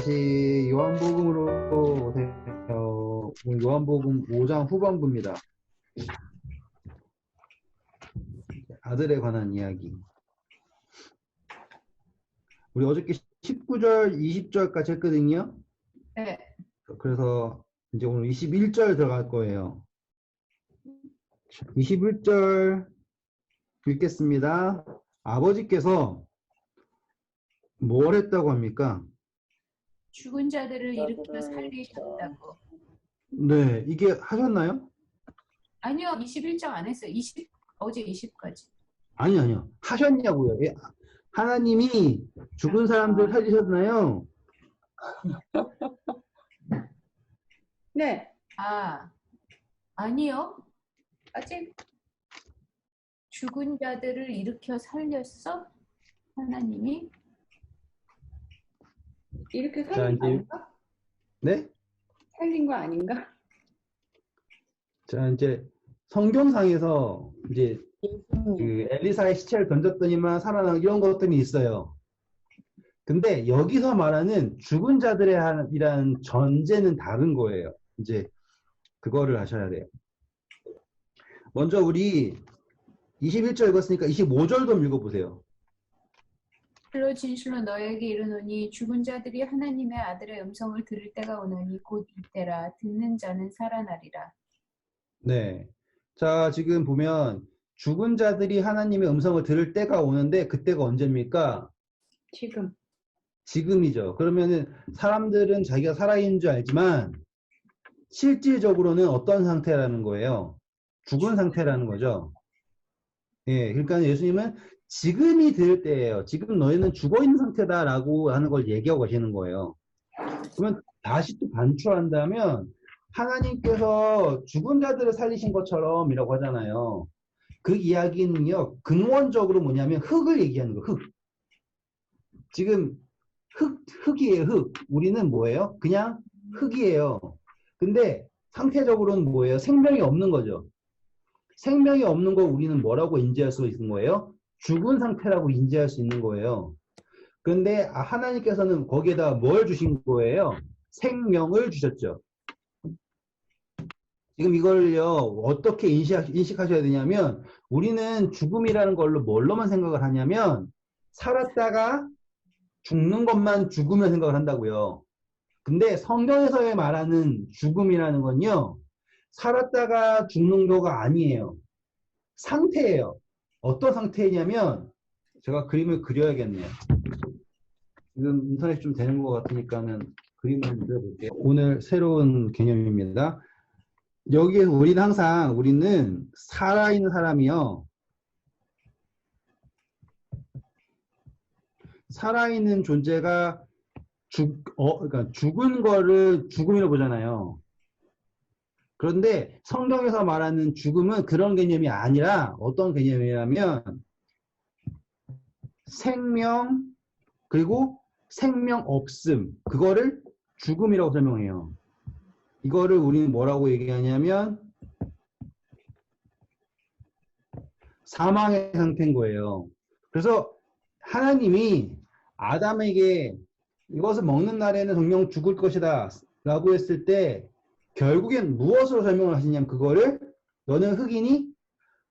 다시 요한복음으로 오세요. 오늘 요한복음 5장 후반부입니다. 아들에 관한 이야기. 우리 어저께 19절, 20절까지 했거든요. 네. 그래서 이제 오늘 21절 들어갈 거예요. 21절 읽겠습니다. 아버지께서 뭘 했다고 합니까? 죽은 자들을 일으켜 살리셨다고. 네, 이게 하셨나요? 아니요, 21장 안 했어요. 어제 20까지. 아니요. 하셨냐고요. 예, 하나님이 죽은 사람들 살리셨나요? 네. 아니요. 아직 죽은 자들을 일으켜 살렸어? 하나님이? 이렇게 자, 살린 거 이제, 아닌가? 네? 살린 거 아닌가? 자, 이제 성경상에서 이제 그 엘리사의 시체를 던졌더니만 살아나고 이런 것들이 있어요. 근데 여기서 말하는 죽은 자들의 이란 전제는 다른 거예요. 이제 그거를 아셔야 돼요. 먼저 우리 21절 읽었으니까 25절도 읽어보세요. 실로 진실로 너에게 이르노니 죽은 자들이 하나님의 아들의 음성을 들을 때가 오나니 곧 이때라. 듣는 자는 살아나리라. 네. 자, 지금 보면 죽은 자들이 하나님의 음성을 들을 때가 오는데 그때가 언제입니까? 지금. 지금이죠. 그러면은 사람들은 자기가 살아있는 줄 알지만 실질적으로는 어떤 상태라는 거예요? 죽은 상태라는 거죠. 예, 그러니까 예수님은 지금이 될 때예요. 지금 너희는 죽어있는 상태다라고 하는 걸 얘기하고 계시는 거예요. 그러면 다시 또 반추한다면 하나님께서 죽은 자들을 살리신 것처럼 이라고 하잖아요. 그 이야기는요, 근원적으로 뭐냐면 흙을 얘기하는 거, 흙. 지금 흙이에요, 흙. 우리는 뭐예요? 그냥 흙이에요. 근데 상태적으로는 뭐예요? 생명이 없는 거죠. 생명이 없는 거 우리는 뭐라고 인지할 수 있는 거예요? 죽은 상태라고 인지할 수 있는 거예요. 그런데 하나님께서는 거기에다 뭘 주신 거예요? 생명을 주셨죠. 지금 이걸요, 어떻게 인식하셔야 되냐면, 우리는 죽음이라는 걸로 뭘로만 생각을 하냐면, 살았다가 죽는 것만 죽으면 생각을 한다고요. 근데 성경에서 말하는 죽음이라는 건요, 살았다가 죽는 거가 아니에요. 상태예요. 어떤 상태냐면, 제가 그림을 그려야겠네요. 지금 인터넷이 좀 되는 것 같으니까는 그림을 그려볼게요. 오늘 새로운 개념입니다. 여기에서 우리는 살아있는 사람이요. 살아있는 존재가 그러니까 죽은 거를 죽음이라고 보잖아요. 그런데 성경에서 말하는 죽음은 그런 개념이 아니라 어떤 개념이냐면 생명 그리고 생명 없음 그거를 죽음이라고 설명해요. 이거를 우리는 뭐라고 얘기하냐면 사망의 상태인 거예요. 그래서 하나님이 아담에게 이것을 먹는 날에는 정령 죽을 것이다 라고 했을 때 결국엔 무엇으로 설명을 하시냐면 그거를 너는 흙이니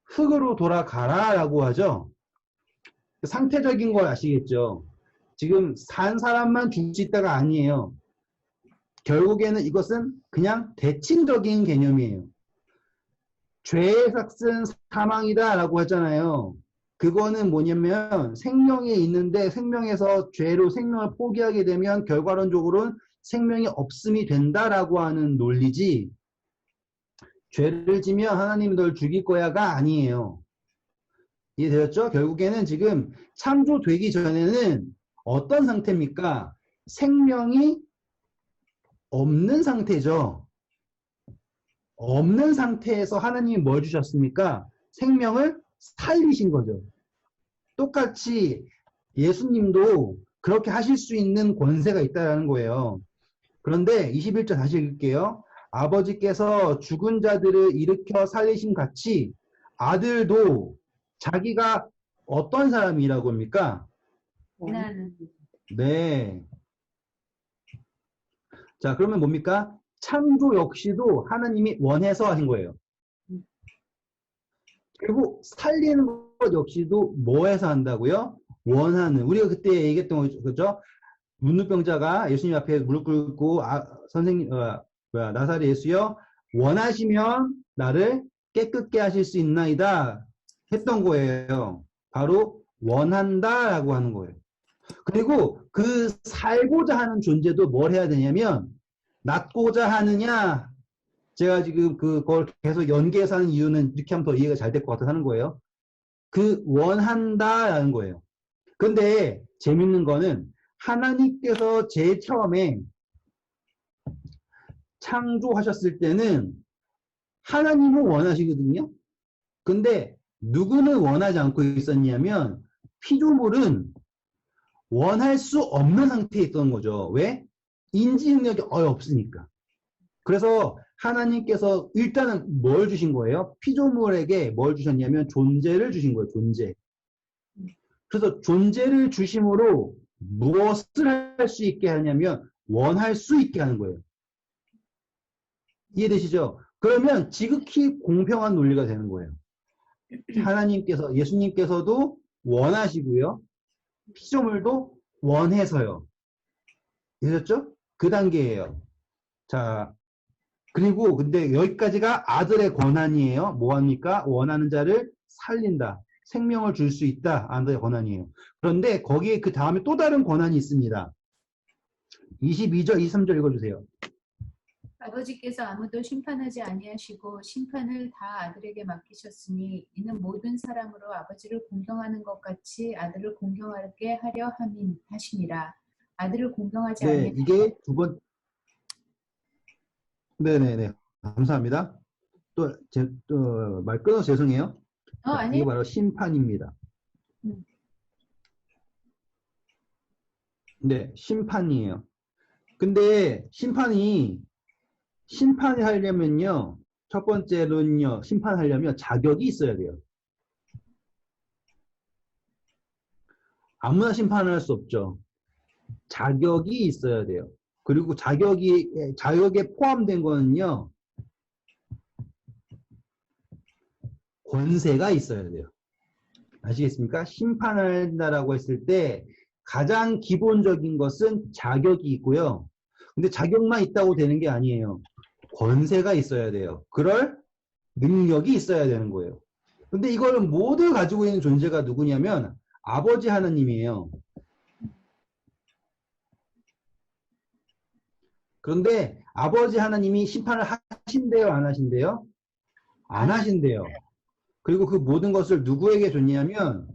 흙으로 돌아가라 라고 하죠. 상태적인 걸 아시겠죠. 지금 산 사람만 죽을 수 있다가 아니에요. 결국에는 이것은 그냥 대칭적인 개념이에요. 죄의 삭은 사망이다 라고 했잖아요. 그거는 뭐냐면 생명이 있는데 생명에서 죄로 생명을 포기하게 되면 결과론적으로는 생명이 없음이 된다라고 하는 논리지 죄를 지면 하나님이 널 죽일 거야가 아니에요. 이해되었죠? 결국에는 지금 창조되기 전에는 어떤 상태입니까? 생명이 없는 상태죠. 없는 상태에서 하나님이 뭘 주셨습니까? 생명을 살리신 거죠. 똑같이 예수님도 그렇게 하실 수 있는 권세가 있다는 거예요. 그런데 21절 다시 읽을게요. 아버지께서 죽은 자들을 일으켜 살리신 같이 아들도 자기가 어떤 사람이라고 합니까? 나는 네. 자, 그러면 뭡니까? 창조 역시도 하나님이 원해서 하신 거예요. 그리고 살리는 것 역시도 뭐해서 한다고요? 원하는. 우리가 그때 얘기했던 거죠. 그죠? 문둥병자가 예수님 앞에 무릎 꿇고 선생님 나사렛 예수여 원하시면 나를 깨끗게 하실 수 있나이다 했던 거예요. 바로 원한다라고 하는 거예요. 그리고 그 살고자 하는 존재도 뭘 해야 되냐면 낫고자 하느냐, 제가 지금 그걸 계속 연계해서 하는 이유는 이렇게 하면 더 이해가 잘 될 것 같아서 하는 거예요. 그 원한다라는 거예요. 근데 재밌는 거는 하나님께서 제일 처음에 창조하셨을 때는 하나님은 원하시거든요. 근데 누구는 원하지 않고 있었냐면 피조물은 원할 수 없는 상태에 있던 거죠. 왜? 인지 능력이 없으니까. 그래서 하나님께서 일단은 뭘 주신 거예요? 피조물에게 뭘 주셨냐면 존재를 주신 거예요. 존재. 그래서 존재를 주심으로 무엇을 할 수 있게 하냐면 원할 수 있게 하는 거예요. 이해되시죠? 그러면 지극히 공평한 논리가 되는 거예요. 하나님께서, 예수님께서도 원하시고요. 피조물도 원해서요. 되셨죠? 그 단계예요. 자, 그리고 근데 여기까지가 아들의 권한이에요. 뭐합니까? 원하는 자를 살린다. 생명을 줄 수 있다. 아들의 권한이에요. 그런데 거기에 그 다음에 또 다른 권한이 있습니다. 22절, 23절 읽어주세요. 아버지께서 아무도 심판하지 아니하시고 심판을 다 아들에게 맡기셨으니 이는 모든 사람으로 아버지를 공경하는 것 같이 아들을 공경하게 하려 하심이라. 아들을 공경하지 네, 아니하시고 이게 두 번, 네네네. 감사합니다. 말 끊어서 죄송해요. 자, 아니 이게 바로 심판입니다. 네, 심판이에요. 근데 심판이 하려면요, 첫 번째로는요, 심판하려면 자격이 있어야 돼요. 아무나 심판을 할 수 없죠. 자격이 있어야 돼요. 그리고 자격에 포함된 거는요, 권세가 있어야 돼요. 아시겠습니까? 심판을 한다라고 했을 때 가장 기본적인 것은 자격이 있고요. 근데 자격만 있다고 되는 게 아니에요. 권세가 있어야 돼요. 그럴 능력이 있어야 되는 거예요. 근데 이걸 모두 가지고 있는 존재가 누구냐면 아버지 하나님이에요. 그런데 아버지 하나님이 심판을 하신대요, 안 하신대요? 안 하신대요. 그리고 그 모든 것을 누구에게 줬냐면,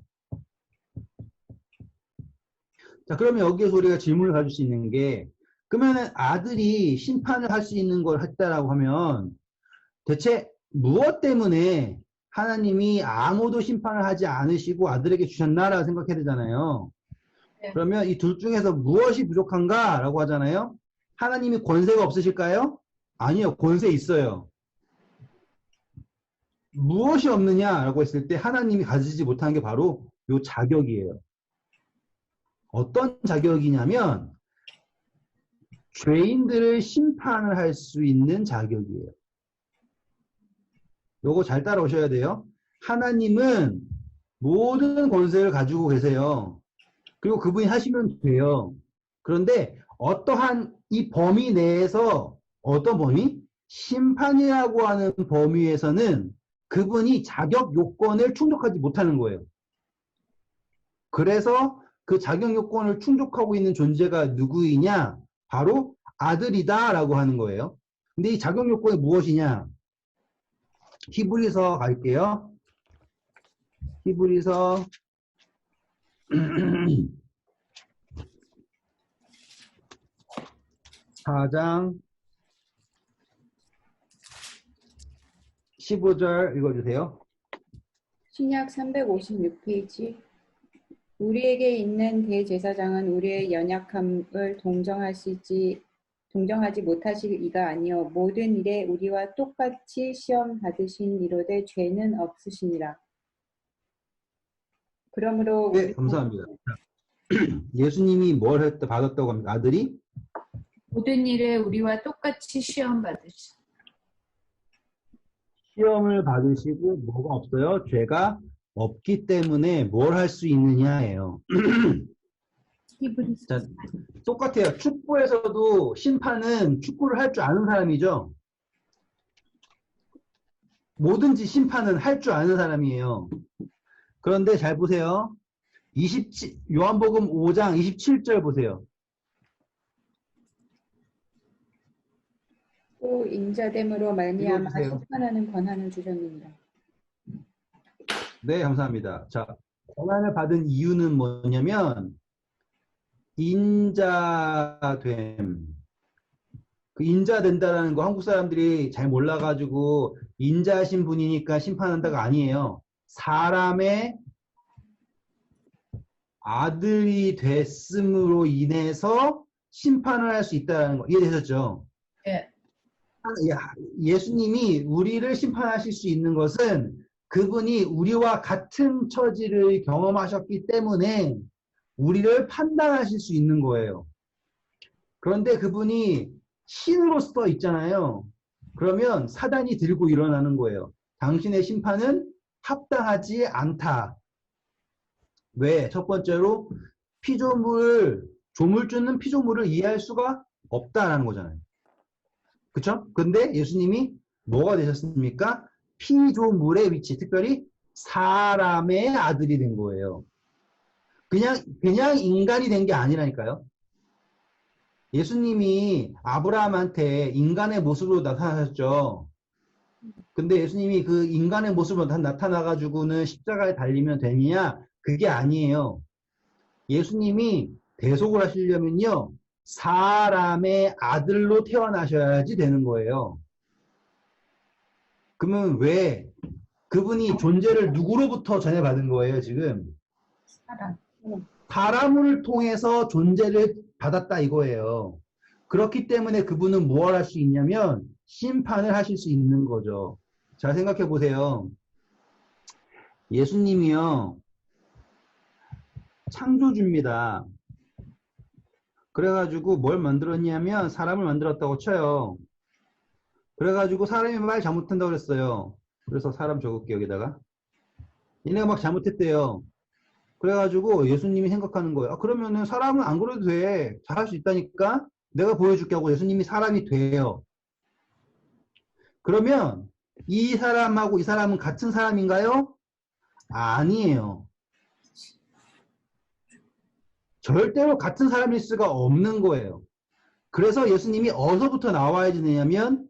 자, 그러면 여기에서 우리가 질문을 가질 수 있는 게, 그러면은 아들이 심판을 할 수 있는 걸 했다라고 하면, 대체 무엇 때문에 하나님이 아무도 심판을 하지 않으시고 아들에게 주셨나라고 생각해야 되잖아요. 네. 그러면 이 둘 중에서 무엇이 부족한가라고 하잖아요. 하나님이 권세가 없으실까요? 아니요, 권세 있어요. 무엇이 없느냐라고 했을 때 하나님이 가지지 못한 게 바로 요 자격이에요. 어떤 자격이냐면 죄인들을 심판을 할 수 있는 자격이에요. 요거 잘 따라오셔야 돼요. 하나님은 모든 권세를 가지고 계세요. 그리고 그분이 하시면 돼요. 그런데 어떠한 이 범위 내에서 어떤 범위? 심판이라고 하는 범위에서는 그분이 자격 요건을 충족하지 못하는 거예요. 그래서 그 자격 요건을 충족하고 있는 존재가 누구이냐? 바로 아들이다 라고 하는 거예요. 근데 이 자격 요건이 무엇이냐? 히브리서 갈게요. 히브리서 4장 15절 읽어주세요. 신약 356페이지. 우리에게 있는 대제사장은 우리의 연약함을 동정하지 못하실 이가 아니요 모든 일에 우리와 똑같이 시험 받으신 이로되 죄는 없으시니라. 그러므로 네, 감사합니다. 예수님이 뭘 받았다고 합니까? 아들이 모든 일에 우리와 똑같이 시험 받으시. 시험을 받으시고 뭐가 없어요? 죄가 없기 때문에 뭘 할 수 있느냐예요. 히브리서 자, 똑같아요. 축구에서도 심판은 축구를 할 줄 아는 사람이죠. 뭐든지 심판은 할 줄 아는 사람이에요. 그런데 잘 보세요. 요한복음 5장 27절 보세요. 또 인자됨으로 말미암아 읽어주세요. 심판하는 권한을 주셨느니라. 네, 감사합니다. 자, 권한을 받은 이유는 뭐냐면 인자됨. 그 인자된다라는 거 한국 사람들이 잘 몰라가지고 인자하신 분이니까 심판한다가 아니에요. 사람의 아들이 됐음으로 인해서 심판을 할 수 있다는 거 이해되셨죠? 예. 예수님이 우리를 심판하실 수 있는 것은 그분이 우리와 같은 처지를 경험하셨기 때문에 우리를 판단하실 수 있는 거예요. 그런데 그분이 신으로서 있잖아요. 그러면 사단이 들고 일어나는 거예요. 당신의 심판은 합당하지 않다. 왜? 첫 번째로 조물주는 피조물을 이해할 수가 없다라는 거잖아요. 그쵸? 근데 예수님이 뭐가 되셨습니까? 피조물의 위치, 특별히 사람의 아들이 된 거예요. 그냥 인간이 된 게 아니라니까요. 예수님이 아브라함한테 인간의 모습으로 나타나셨죠. 근데 예수님이 그 인간의 모습으로 나타나가지고는 십자가에 달리면 되느냐? 그게 아니에요. 예수님이 대속을 하시려면요. 사람의 아들로 태어나셔야지 되는 거예요. 그러면 왜 그분이 존재를 누구로부터 전해받은 거예요, 지금? 사람. 사람을 통해서 존재를 받았다 이거예요. 그렇기 때문에 그분은 뭘 할 수 있냐면 심판을 하실 수 있는 거죠. 잘 생각해 보세요. 예수님이요. 창조주입니다. 그래가지고 뭘 만들었냐면 사람을 만들었다고 쳐요. 그래가지고 사람이 말 잘못한다고 그랬어요. 그래서 사람 적을게요, 여기다가. 얘네가 막 잘못했대요. 그래가지고 예수님이 생각하는 거예요. 아, 그러면은 사람은 안 그래도 돼. 잘할 수 있다니까? 내가 보여줄게 하고 예수님이 사람이 돼요. 그러면 이 사람하고 이 사람은 같은 사람인가요? 아니에요. 절대로 같은 사람일 수가 없는 거예요. 그래서 예수님이 어디서부터 나와야 되냐면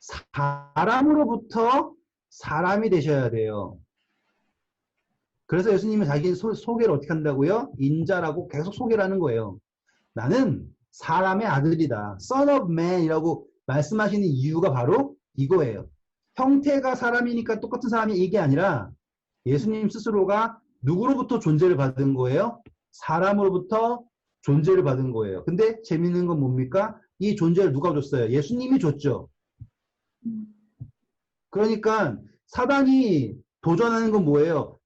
사람으로부터 사람이 되셔야 돼요. 그래서 예수님은 자기 소개를 어떻게 한다고요? 인자라고 계속 소개를 하는 거예요. 나는 사람의 아들이다. Son of man이라고 말씀하시는 이유가 바로 이거예요. 형태가 사람이니까 똑같은 사람이 이게 아니라 예수님 스스로가 누구로부터 존재를 받은 거예요? 사람으로부터 존재를 받은 거예요. 근데 재밌는 건 뭡니까? 이 존재를 누가 줬어요? 예수님이 줬죠. 그러니까 사단이 도전하는 건 뭐예요?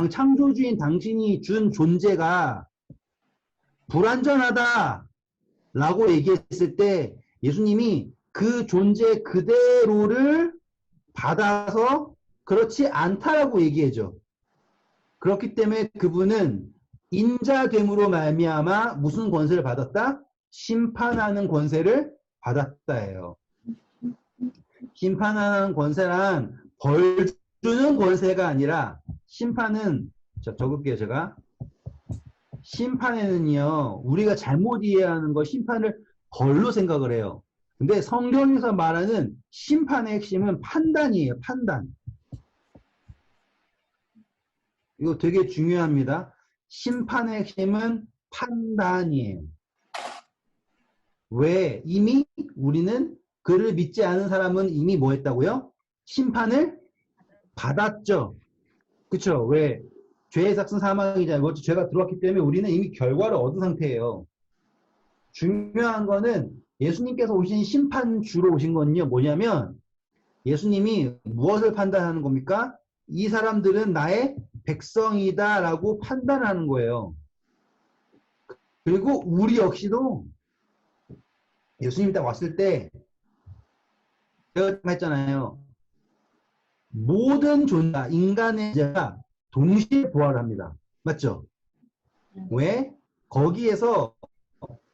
창조주인 당신이 준 존재가 불완전하다 라고 얘기했을 때 예수님이 그 존재 그대로를 받아서 그렇지 않다라고 얘기해줘. 그렇기 때문에 그분은 인자됨으로 말미암아 무슨 권세를 받았다? 심판하는 권세를 받았다예요. 심판하는 권세란 벌 주는 권세가 아니라 심판은 적을게요 제가. 심판에는요 우리가 잘못 이해하는 거 심판을 벌로 생각을 해요. 근데 성경에서 말하는 심판의 핵심은 판단이에요. 판단. 이거 되게 중요합니다. 심판의 핵심은 판단이에요. 왜? 이미 우리는 그를 믿지 않은 사람은 이미 뭐 했다고요? 심판을 받았죠. 그쵸? 왜? 죄의 삭은 사망이잖아요. 죄가 들어왔기 때문에 우리는 이미 결과를 얻은 상태예요. 중요한 거는 예수님께서 오신 심판주로 오신 건요. 뭐냐면 예수님이 무엇을 판단하는 겁니까? 이 사람들은 나의 백성이다 라고 판단하는 거예요. 그리고 우리 역시도 예수님이 딱 왔을 때 제가 했잖아요. 모든 존재, 인간의 존재가 동시에 부활을 합니다. 맞죠? 왜? 거기에서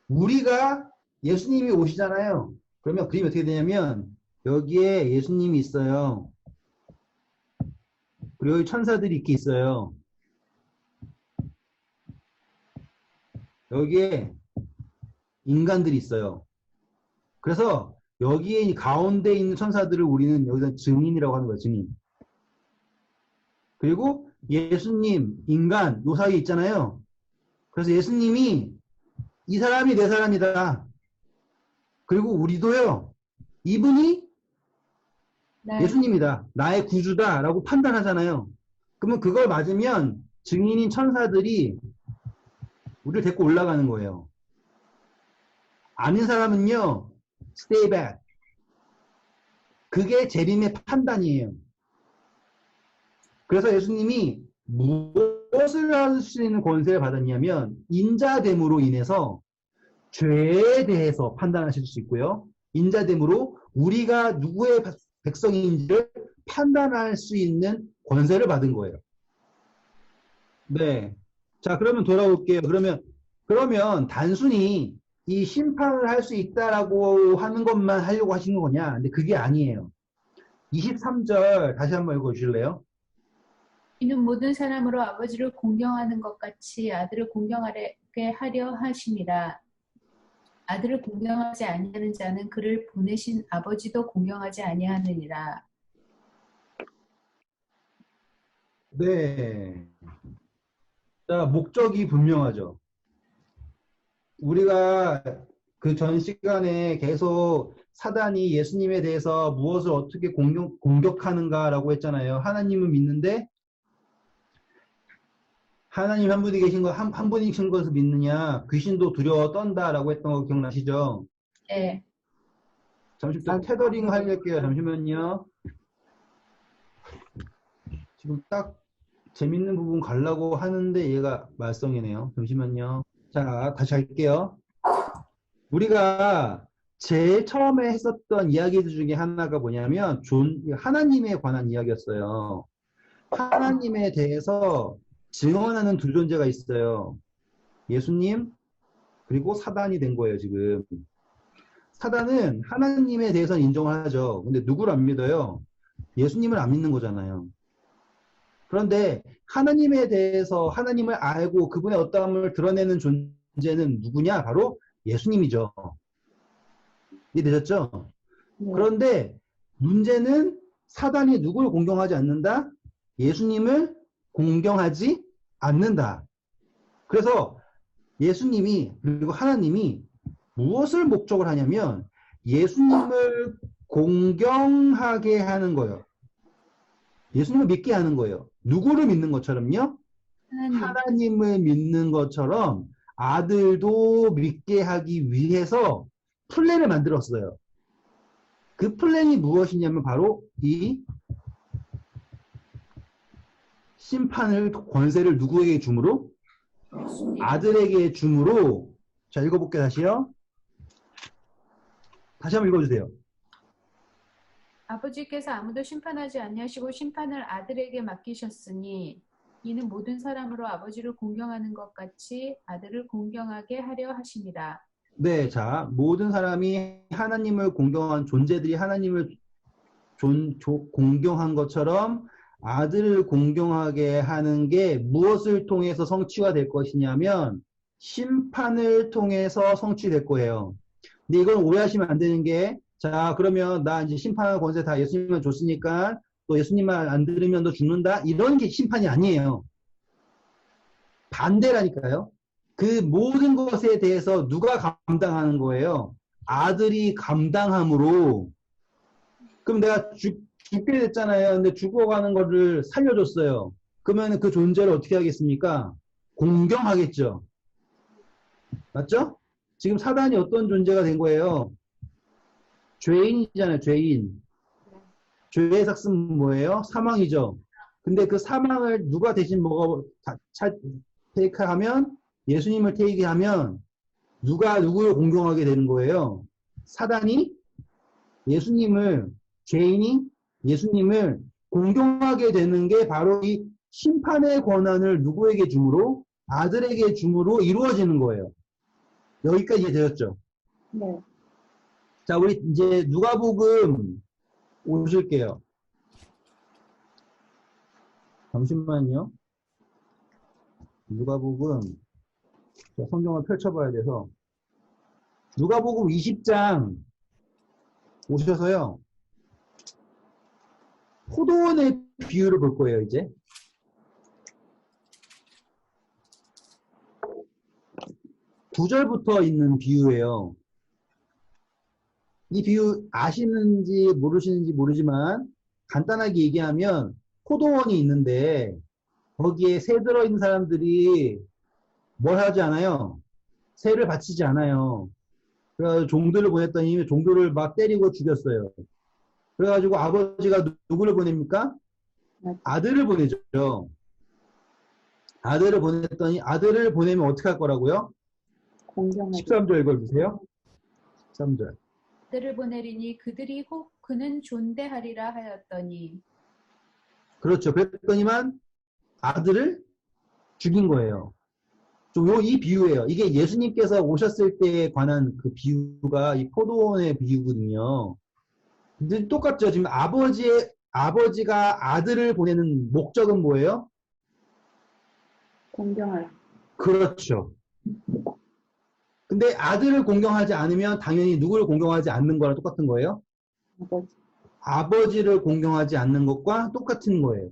우리가 예수님이 오시잖아요. 그러면 그림이 어떻게 되냐면 여기에 예수님이 있어요. 그리고 여기 천사들이 이렇게 있어요. 여기에 인간들이 있어요. 그래서 여기에 가운데 있는 천사들을 우리는 여기서 증인이라고 하는 거예요. 증인. 그리고 예수님, 인간 요 사이에 있잖아요. 그래서 예수님이 이 사람이 내 사람이다. 그리고 우리도요. 이분이 네. 예수님이다. 나의 구주다. 라고 판단하잖아요. 그러면 그걸 맞으면 증인인 천사들이 우리를 데리고 올라가는 거예요. 아닌 사람은요. stay back. 그게 재림의 판단이에요. 그래서 예수님이 무엇을 할 수 있는 권세를 받았냐면 인자됨으로 인해서 죄에 대해서 판단하실 수 있고요. 인자됨으로 우리가 누구의 백성인지를 판단할 수 있는 권세를 받은 거예요. 네. 자, 그러면 돌아올게요. 그러면 단순히 이 심판을 할 수 있다라고 하는 것만 하려고 하시는 거냐? 근데 그게 아니에요. 23절 다시 한번 읽어 주실래요? 이는 모든 사람으로 아버지를 공경하는 것 같이 아들을 공경하게 하려 하심이라. 아들을 공경하지 아니하는 자는 그를 보내신 아버지도 공경하지 아니하느니라. 네. 자, 목적이 분명하죠. 우리가 그 전 시간에 계속 사단이 예수님에 대해서 무엇을 어떻게 공격하는가라고 했잖아요. 하나님은 믿는데 하나님 한 분이 계신 거, 한 분이신 것을 믿느냐, 귀신도 두려워 떤다라고 했던 거 기억나시죠? 네. 잠시 또 테더링 하려게요. 잠시만요. 지금 딱 재밌는 부분 가려고 하는데 얘가 말썽이네요. 잠시만요. 자, 다시 할게요. 우리가 제일 처음에 했었던 이야기들 중에 하나가 뭐냐면 하나님에 관한 이야기였어요. 하나님에 대해서 증언하는 두 존재가 있어요. 예수님 그리고 사단이 된 거예요. 지금 사단은 하나님에 대해서는 인정을 하죠. 근데 누구를 안 믿어요? 예수님을 안 믿는 거잖아요. 그런데 하나님에 대해서 하나님을 알고 그분의 어떠함을 드러내는 존재는 누구냐? 바로 예수님이죠. 이해되셨죠? 네. 그런데 문제는 사단이 누구를 공경하지 않는다? 예수님을 공경하지 않는다. 그래서 예수님이 그리고 하나님이 무엇을 목적을 하냐면 예수님을 공경하게 하는 거예요. 예수님을 믿게 하는 거예요. 누구를 믿는 것처럼요? 하나님을 믿는 것처럼 아들도 믿게 하기 위해서 플랜을 만들었어요. 그 플랜이 무엇이냐면 바로 이 심판을 권세를 누구에게 주므로? 아들에게 주므로. 자, 읽어볼게요. 다시요. 다시 한번 읽어주세요. 아버지께서 아무도 심판하지 아니하시고 심판을 아들에게 맡기셨으니 이는 모든 사람으로 아버지를 공경하는 것 같이 아들을 공경하게 하려 하심이라. 네, 자, 모든 사람이 하나님을 공경한 존재들이 하나님을 공경한 것처럼 아들을 공경하게 하는 게 무엇을 통해서 성취가 될 것이냐면 심판을 통해서 성취될 거예요. 근데 이건 오해하시면 안 되는 게, 자, 그러면 나 이제 심판할 권세 다 예수님만 줬으니까 또 예수님만 안 들으면 너 죽는다? 이런 게 심판이 아니에요. 반대라니까요. 그 모든 것에 대해서 누가 감당하는 거예요? 아들이 감당함으로. 그럼 내가 죽게 됐잖아요. 근데 죽어가는 거를 살려줬어요. 그러면 그 존재를 어떻게 하겠습니까? 공경하겠죠. 맞죠? 지금 사단이 어떤 존재가 된 거예요? 죄인이잖아요. 죄인. 죄의 삭은 뭐예요? 사망이죠. 근데 그 사망을 누가 대신 테이크하면 예수님을 테이크하면 누가 누구를 공경하게 되는 거예요? 사단이 예수님을, 죄인이 예수님을 공경하게 되는 게 바로 이 심판의 권한을 누구에게 줌으로? 아들에게 줌으로 이루어지는 거예요. 여기까지 이해되셨죠? 네. 자, 우리 이제 누가복음 오실게요. 잠시만요. 누가복음, 성경을 펼쳐봐야 돼서. 누가복음 20장 오셔서요. 포도원의 비유를 볼 거예요, 이제. 두 절부터 있는 비유예요. 이 비유 아시는지 모르시는지 모르지만 간단하게 얘기하면 포도원이 있는데 거기에 새 들어있는 사람들이 뭘 하지 않아요? 새를 바치지 않아요. 그래서 종들을 보냈더니 종들을 막 때리고 죽였어요. 그래가지고 아버지가 누구를 보냅니까? 아들을 보내죠. 아들을 보냈더니 아들을 보내면 어떻게 할 거라고요? 공경하게. 13절 읽어주세요. 13절. 아들을 보내리니 그들이 혹 그는 존대하리라 하였더니 그렇죠. 그랬더니만 아들을 죽인 거예요. 이 비유예요. 이게 예수님께서 오셨을 때에 관한 그 비유가 이 포도원의 비유거든요. 근데 똑같죠. 지금 아버지가 아들을 보내는 목적은 뭐예요? 공경할. 그렇죠. 근데 아들을 공경하지 않으면 당연히 누구를 공경하지 않는 거랑 똑같은 거예요? 아버지. 아버지를 공경하지 않는 것과 똑같은 거예요.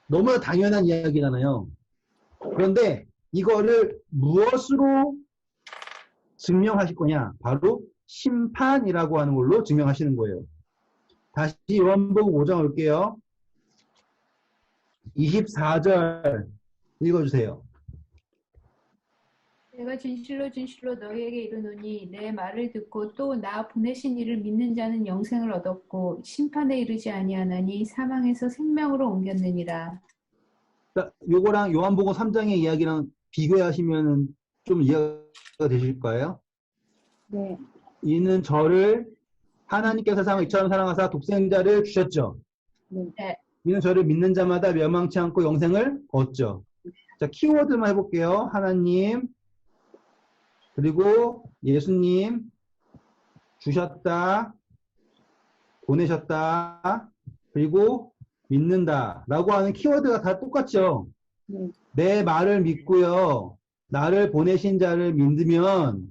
너무나 당연한 이야기잖아요. 그런데 이거를 무엇으로 증명하실 거냐? 바로 심판이라고 하는 걸로 증명하시는 거예요. 다시 요한복음 5장 올게요. 24절 읽어주세요. 내가 진실로 진실로 너희에게 이르노니 내 말을 듣고 또 나 보내신 이를 믿는 자는 영생을 얻었고 심판에 이르지 아니하나니 사망에서 생명으로 옮겼느니라. 요거랑 요한복음 3장의 이야기랑 비교하시면 좀 이해가 되실까요? 네. 이는 저를 하나님께서 세상을 이처럼 사랑하사 독생자를 주셨죠. 네. 이는 저를 믿는 자마다 멸망치 않고 영생을 얻죠. 자, 키워드만 해볼게요. 하나님, 그리고 예수님, 주셨다, 보내셨다, 그리고 믿는다 라고 하는 키워드가 다 똑같죠. 네. 내 말을 믿고요. 나를 보내신 자를 믿으면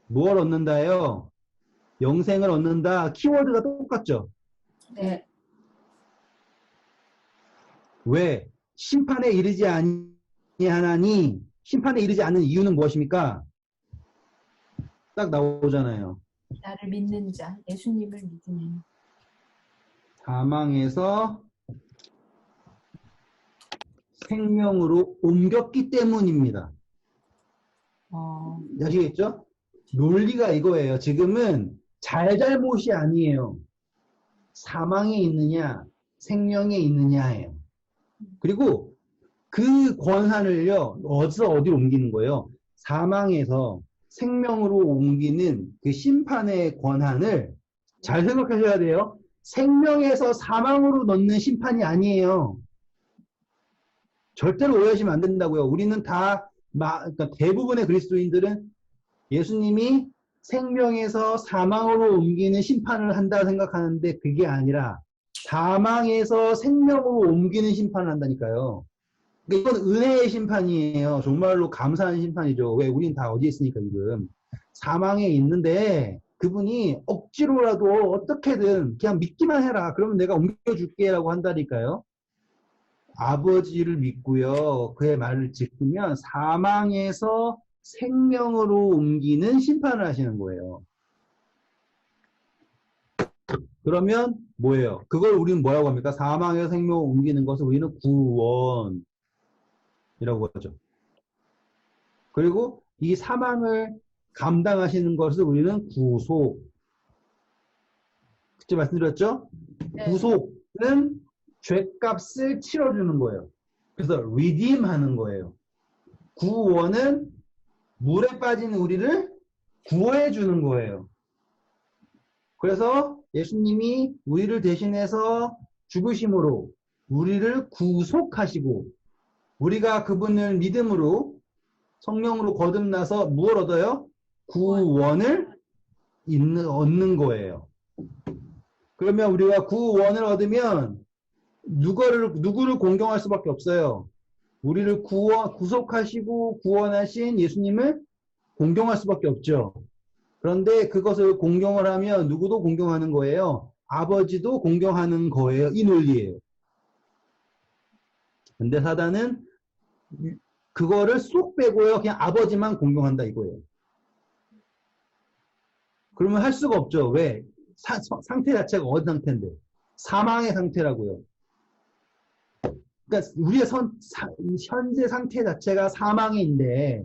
무엇을 얻는다요? 영생을 얻는다. 키워드가 똑같죠. 네. 왜? 심판에 이르지 아니하나니 심판에 이르지 않는 이유는 무엇입니까? 딱 나오잖아요. 나를 믿는 자, 예수님을 믿으면. 사망에서 생명으로 옮겼기 때문입니다. 아시겠죠? 논리가 이거예요. 지금은 잘잘못이 아니에요. 사망에 있느냐, 생명에 있느냐예요. 그리고 그 권한을요, 어디로 옮기는 거예요? 사망에서 생명으로 옮기는 그 심판의 권한을 잘 생각하셔야 돼요. 생명에서 사망으로 넣는 심판이 아니에요. 절대로 오해하시면 안 된다고요. 우리는 그러니까 대부분의 그리스도인들은 예수님이 생명에서 사망으로 옮기는 심판을 한다고 생각하는데 그게 아니라 사망에서 생명으로 옮기는 심판을 한다니까요. 그러니까 이건 은혜의 심판이에요. 정말로 감사한 심판이죠. 왜? 우린 다 어디에 있으니까 지금. 사망에 있는데 그분이 억지로라도 어떻게든 그냥 믿기만 해라. 그러면 내가 옮겨줄게 라고 한다니까요. 아버지를 믿고요. 그의 말을 지키면 사망에서 생명으로 옮기는 심판을 하시는 거예요. 그러면 뭐예요? 그걸 우리는 뭐라고 합니까? 사망에서 생명으로 옮기는 것을 우리는 구원이라고 하죠. 그리고 이 사망을 감당하시는 것을 우리는 구속. 그때 말씀드렸죠? 네. 구속은 죄값을 치러주는 거예요. 그래서 redeem 하는 거예요. 구원은 물에 빠진 우리를 구원해 주는 거예요. 그래서 예수님이 우리를 대신해서 죽으심으로 우리를 구속하시고 우리가 그분을 믿음으로 성령으로 거듭나서 무엇을 얻어요? 구원을 얻는 거예요. 그러면 우리가 구원을 얻으면 누구를 공경할 수밖에 없어요. 우리를 구속하시고 구원하신 예수님을 공경할 수밖에 없죠. 그런데 그것을 공경을 하면 누구도 공경하는 거예요. 아버지도 공경하는 거예요. 이 논리예요. 근데 사단은 그거를 쏙 빼고요. 그냥 아버지만 공경한다 이거예요. 그러면 할 수가 없죠. 왜? 상태 자체가 어떤 상태인데? 사망의 상태라고요. 그러니까 우리의 현재 상태 자체가 사망인데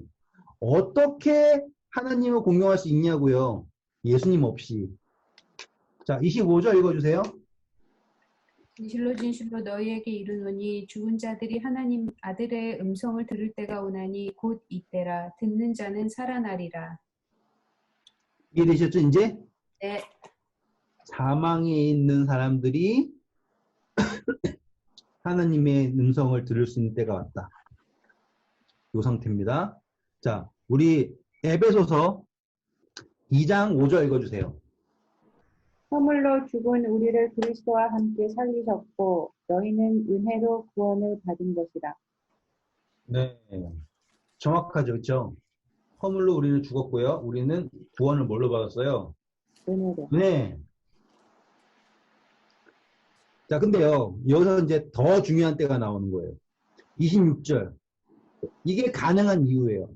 어떻게 하나님을 공경할 수 있냐고요. 예수님 없이. 자, 25절 읽어주세요. 진실로 진실로 너희에게 이르노니 죽은 자들이 하나님 아들의 음성을 들을 때가 오나니 곧 이때라. 듣는 자는 살아나리라. 이해되셨죠 이제? 네. 사망에 있는 사람들이 하나님의 음성을 들을 수 있는 때가 왔다. 이 상태입니다. 자, 우리 에베소서 2장 5절 읽어주세요. 허물로 죽은 우리를 그리스도와 함께 살리셨고 너희는 은혜로 구원을 받은 것이라. 네, 정확하죠, 그렇죠? 허물로 우리는 죽었고요. 우리는 구원을 뭘로 받았어요? 은혜로. 네. 자, 근데요, 여기서 이제 더 중요한 때가 나오는 거예요. 26절. 이게 가능한 이유예요.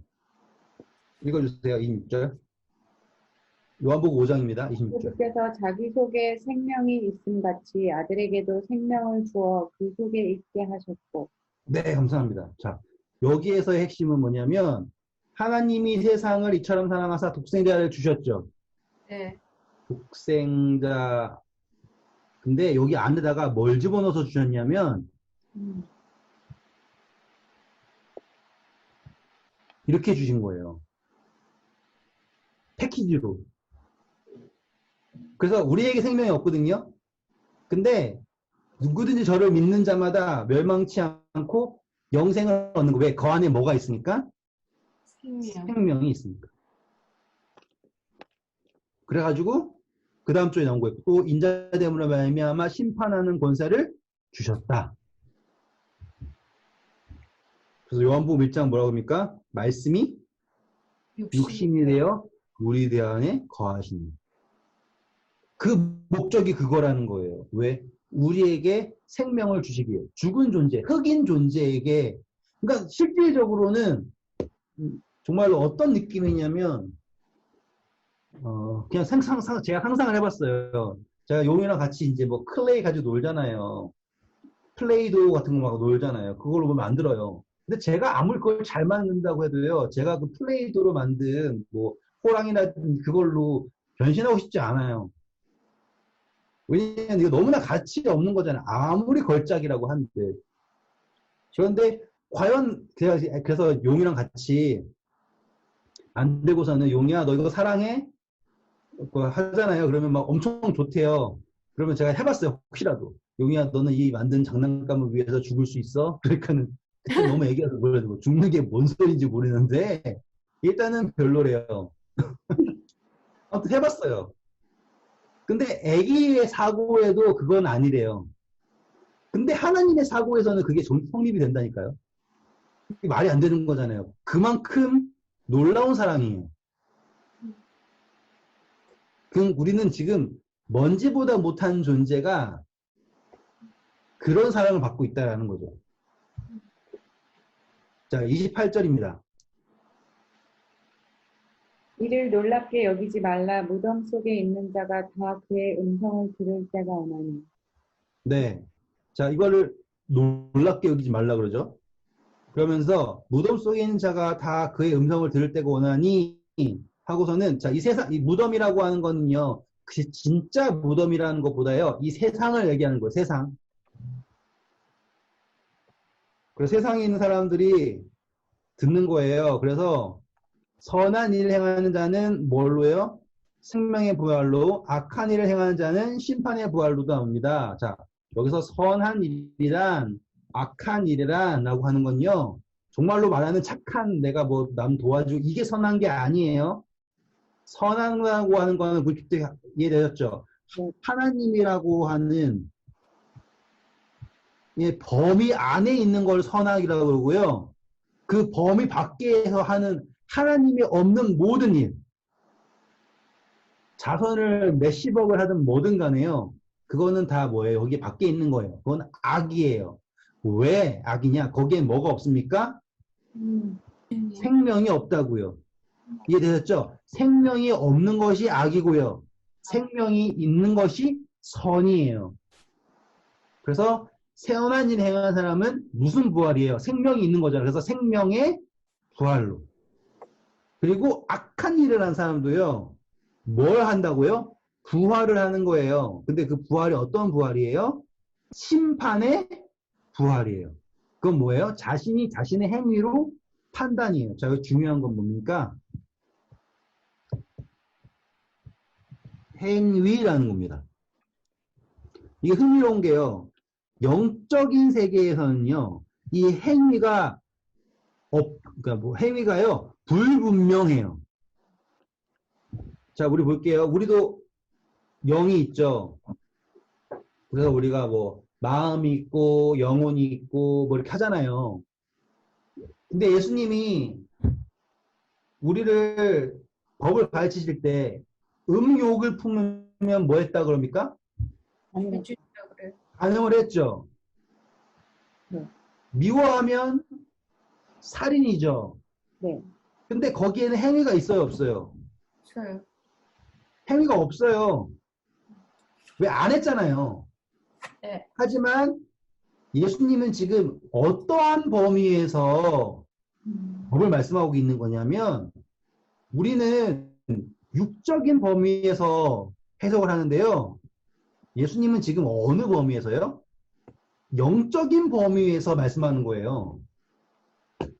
읽어주세요, 26절. 요한복음 5장입니다, 26절. 주께서 자기 속에 생명이 있음 같이 아들에게도 생명을 주어 그 속에 있게 하셨고. 네, 감사합니다. 자, 여기에서의 핵심은 뭐냐면, 하나님이 세상을 이처럼 사랑하사 독생자를 주셨죠. 네. 독생자. 근데 여기 안에다가 뭘 집어넣어서 주셨냐면, 이렇게 주신 거예요. 패키지로. 그래서 우리에게 생명이 없거든요. 근데 누구든지 저를 믿는 자마다 멸망치 않고 영생을 얻는 거. 왜? 그 안에 뭐가 있으니까? 생명이 있으니까. 그래가지고 그 다음 주에 나온 거예요. 또 인자됨으로 말미암아 심판하는 권세를 주셨다. 그래서 요한복음 1장 뭐라고 합니까? 말씀이 육신이 되어 우리 안에 거하시니. 그 목적이 그거라는 거예요. 왜? 우리에게 생명을 주시기 위해. 죽은 존재, 흑인 존재에게. 그러니까 실질적으로는 정말로 어떤 느낌이냐면 그냥 제가 상상을 해봤어요. 제가 용이랑 같이 이제 뭐 클레이 가지고 놀잖아요. 플레이도 같은 거 막 놀잖아요. 그걸로 보면 안 들어요. 근데 제가 아무리 그걸 잘 만든다고 해도요, 제가 그 플레이도로 만든 뭐 호랑이라든지 그걸로 변신하고 싶지 않아요. 왜냐면 이거 너무나 가치가 없는 거잖아요. 아무리 걸작이라고 한들. 그런데 과연 제가 그래서 용이랑 같이 안 되고서는 용이야 너 이거 사랑해? 그거 하잖아요. 그러면 막 엄청 좋대요. 그러면 제가 해봤어요. 혹시라도. 용이야 너는 이 만든 장난감을 위해서 죽을 수 있어? 그러니까는 그때 너무 애기라서 몰라도 죽는 게 뭔 소리인지 모르는데 일단은 별로래요. 아무튼 해봤어요. 근데 애기의 사고에도 그건 아니래요. 근데 하나님의 사고에서는 그게 성립이 된다니까요. 말이 안 되는 거잖아요. 그만큼 놀라운 사랑이에요. 우리는 지금 먼지보다 못한 존재가 그런 사랑을 받고 있다는 거죠. 자, 28절입니다. 이를 놀랍게 여기지 말라. 무덤 속에 있는 자가 다 그의 음성을 들을 때가 오나니. 네. 자, 이거를 놀랍게 여기지 말라 그러죠. 그러면서 무덤 속에 있는 자가 다 그의 음성을 들을 때가 오나니 하고서는 자, 이 세상, 이 무덤이라고 하는 거는요, 진짜 무덤이라는 것보다요, 이 세상을 얘기하는 거예요, 세상. 그래서 세상에 있는 사람들이 듣는 거예요. 그래서 선한 일을 행하는 자는 뭘로요? 생명의 부활로, 악한 일을 행하는 자는 심판의 부활로 나옵니다. 자, 여기서 선한 일이란, 악한 일이란 라고 하는 건요, 정말로 말하는 착한 내가 뭐 남 도와주고 이게 선한 게 아니에요. 선하다고 하는 거는 그때 이해되셨죠? 네. 하나님이라고 하는 범위 안에 있는 걸 선악이라고 그러고요. 그 범위 밖에서 하는 하나님이 없는 모든 일, 자선을 몇십억을 하든 뭐든 간에요. 그거는 다 뭐예요? 여기 밖에 있는 거예요. 그건 악이에요. 왜 악이냐? 거기에 뭐가 없습니까? 생명이 없다고요. 이해되셨죠? 생명이 없는 것이 악이고요. 생명이 있는 것이 선이에요. 그래서 선한 일 행하는 사람은 무슨 부활이에요? 생명이 있는 거잖아요. 그래서 생명의 부활로. 그리고 악한 일을 한 사람도요. 뭘 한다고요? 부활을 하는 거예요. 근데 그 부활이 어떤 부활이에요? 심판의 부활이에요. 그건 뭐예요? 자신이 자신의 행위로 판단이에요. 자, 여기 중요한 건 뭡니까? 행위라는 겁니다. 이게 흥미로운 게요. 영적인 세계에서는요, 이 행위가 그러니까 뭐 행위가요 불분명해요. 자, 우리 볼게요. 우리도 영이 있죠. 그래서 우리가 뭐 마음이 있고 영혼이 있고 뭐 이렇게 하잖아요. 근데 예수님이 우리를 법을 가르치실 때 음욕을 품으면 뭐 했다 그럽니까? 해주시라 그래. 반응을 했죠. 네. 미워하면 살인이죠. 네. 근데 거기에는 행위가 있어요, 없어요? 없어요. 행위가 없어요. 왜 안 했잖아요. 네. 하지만 예수님은 지금 어떠한 범위에서 법을 말씀하고 있는 거냐면 우리는 육적인 범위에서 해석을 하는데요. 예수님은 지금 어느 범위에서요? 영적인 범위에서 말씀하는 거예요.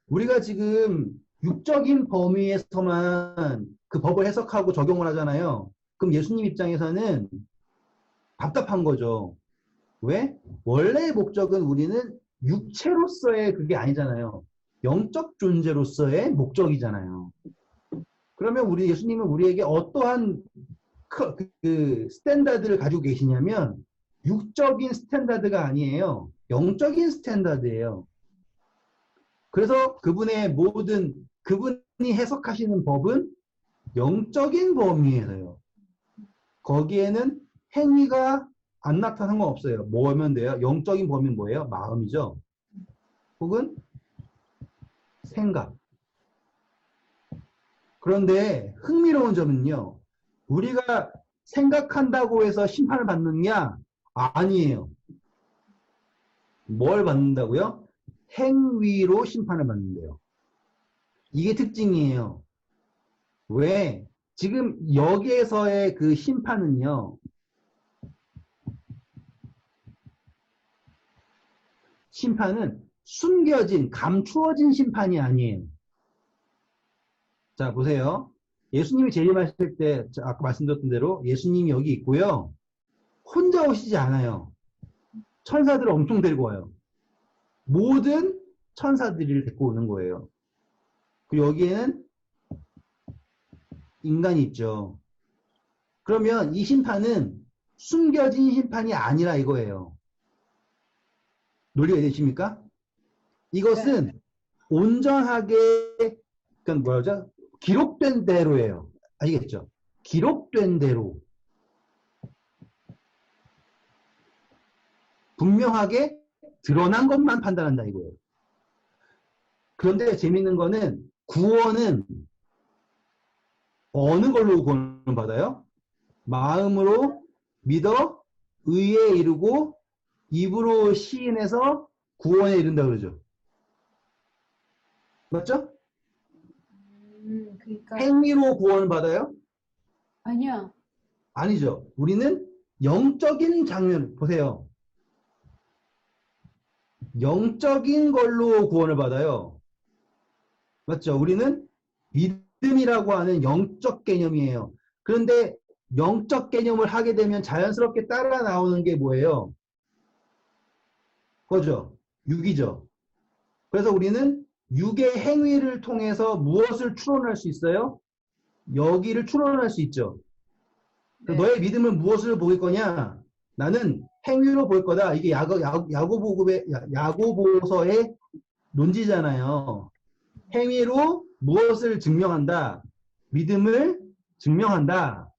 우리가 지금 육적인 범위에서만 그 법을 해석하고 적용을 하잖아요. 그럼 예수님 입장에서는 답답한 거죠. 왜? 원래의 목적은 우리는 육체로서의 그게 아니잖아요. 영적 존재로서의 목적이잖아요. 그러면 우리 예수님은 우리에게 어떠한 그 스탠다드를 가지고 계시냐면 육적인 스탠다드가 아니에요. 영적인 스탠다드예요. 그래서 그분의 모든 그분이 해석하시는 법은 영적인 범위에서요. 거기에는 행위가 안 나타나는 건 없어요. 뭐면 돼요? 영적인 범위는 뭐예요? 마음이죠. 혹은 생각. 그런데 흥미로운 점은요. 우리가 생각한다고 해서 심판을 받느냐? 아니에요. 뭘 받는다고요? 행위로 심판을 받는데요. 이게 특징이에요. 왜? 지금 여기에서의 그 심판은요. 심판은 숨겨진, 감추어진 심판이 아니에요. 자, 보세요. 예수님이 재림하실 때, 아까 말씀드렸던 대로 예수님이 여기 있고요. 혼자 오시지 않아요. 천사들을 엄청 데리고 와요. 모든 천사들을 데리고 오는 거예요. 그리고 여기에는 인간이 있죠. 그러면 이 심판은 숨겨진 심판이 아니라 이거예요. 논리가 되십니까? 이것은 온전하게, 그러니까 뭐라죠? 기록된 대로예요. 아시겠죠? 기록된 대로. 분명하게 드러난 것만 판단한다 이거예요. 그런데 재밌는 거는 구원은 어느 걸로 구원을 받아요? 마음으로 믿어 의에 이르고 입으로 시인해서 구원에 이른다 그러죠. 맞죠? 그러니까 행위로 구원을 받아요? 아니야. 아니죠. 우리는 영적인 장면 보세요. 영적인 걸로 구원을 받아요. 맞죠? 우리는 믿음이라고 하는 영적 개념이에요. 그런데 영적 개념을 하게 되면 자연스럽게 따라 나오는 게 뭐예요? 그죠? 육이죠. 그래서 우리는 육의 행위를 통해서 무엇을 추론할 수 있어요? 여기를 추론할 수 있죠. 네. 너의 믿음은 무엇을 보일 거냐? 나는 행위로 볼 거다. 이게 야고보서의 논지잖아요. 행위로 무엇을 증명한다? 믿음을 증명한다.